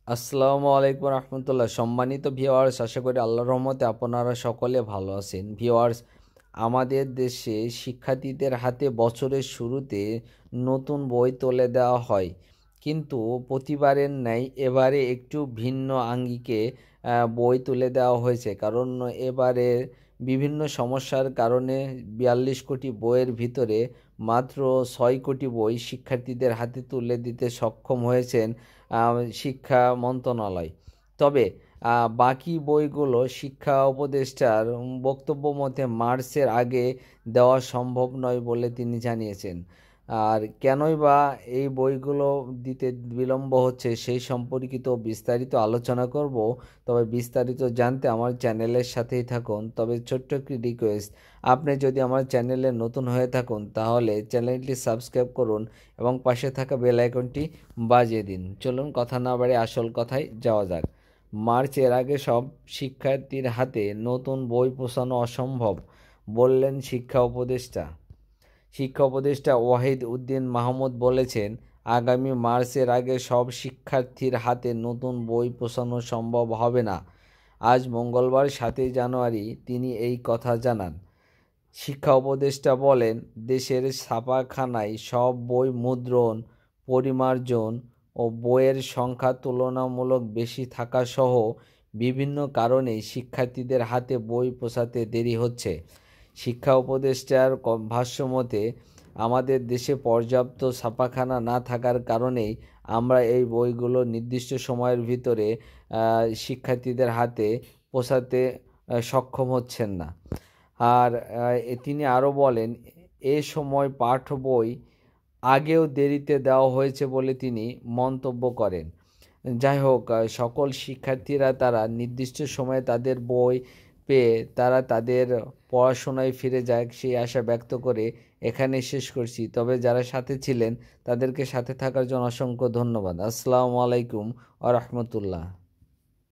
আসসালামু আলাইকুম রহমতুল্লাহ। সম্মানিত ভিউয়ার্স, আশা করি আল্লাহর রহমতে আপনারা সকলে ভালো আছেন। ভিউয়ার্স, আমাদের দেশে শিক্ষার্থীদের হাতে বছরের শুরুতে নতুন বই তুলে দেওয়া হয়, কিন্তু প্রতিবারের ন্যায় এবারে একটু ভিন্ন আঙ্গিকে বই তুলে দেওয়া হয়েছে। কারণ এবারে বিভিন্ন সমস্যার কারণে 42 কোটি বইয়ের ভিতরে মাত্র 6 কোটি বই শিক্ষার্থীদের হাতে তুলে দিতে সক্ষম হয়েছেন শিক্ষা মন্ত্রণালয়। তবে বাকি বইগুলো শিক্ষা উপদেষ্টার বক্তব্য মতে মার্চের আগে দেওয়া সম্ভব নয় বলে তিনি জানিয়েছেন। আর কেনই বা এই বইগুলো দিতে বিলম্ব হচ্ছে সেই সম্পর্কিত বিস্তারিত আলোচনা করব। তবে বিস্তারিত জানতে আমার চ্যানেলের সাথেই থাকুন। তবে ছোট্ট একটি রিকোয়েস্ট, আপনি যদি আমার চ্যানেলে নতুন হয়ে থাকুন তাহলে চ্যানেলটি সাবস্ক্রাইব করুন এবং পাশে থাকা বেল আইকনটি বাজিয়ে দিন। চলুন কথা না বাড়িয়ে আসল কথায় যাওয়া যাক। মার্চের আগে সব শিক্ষার্থীর হাতে নতুন বই পৌঁছানো অসম্ভব বললেন শিক্ষা উপদেষ্টা ওয়াহিদ উদ্দিন মাহমুদ বলেছেন, আগামী মার্চের আগে সব শিক্ষার্থীর হাতে নতুন বই পৌঁছানো সম্ভব হবে না। আজ মঙ্গলবার 7 জানুয়ারি তিনি এই কথা জানান। শিক্ষা উপদেষ্টা বলেন, দেশের ছাপাখানায় সব বই মুদ্রণ, পরিমার্জন ও বইয়ের সংখ্যা তুলনামূলক বেশি থাকাসহ বিভিন্ন কারণেই শিক্ষার্থীদের হাতে বই পৌঁছাতে দেরি হচ্ছে। শিক্ষা উপদেষ্টার ভাষ্যমতে, আমাদের দেশে পর্যাপ্ত ছাপাখানা না থাকার কারণেই আমরা এই বইগুলো নির্দিষ্ট সময়ের ভিতরে শিক্ষার্থীদের হাতে পৌঁছাতে সক্ষম হচ্ছেন না। আর তিনি আরও বলেন, এ সময় পাঠ্য বই আগেও দেরিতে দেওয়া হয়েছে বলে তিনি মন্তব্য করেন। যাই হোক, সকল শিক্ষার্থীরা তারা নির্দিষ্ট সময়ে তাদের বই পেয়ে তারা তাদের পড়াশোনায় ফিরে যায় সেই আশা ব্যক্ত করে এখানে শেষ করছি। তবে যারা সাথে ছিলেন তাদেরকে সাথে থাকার জন্য অসংখ্য ধন্যবাদ। আসসালামু আলাইকুম ওয়া রাহমাতুল্লাহ।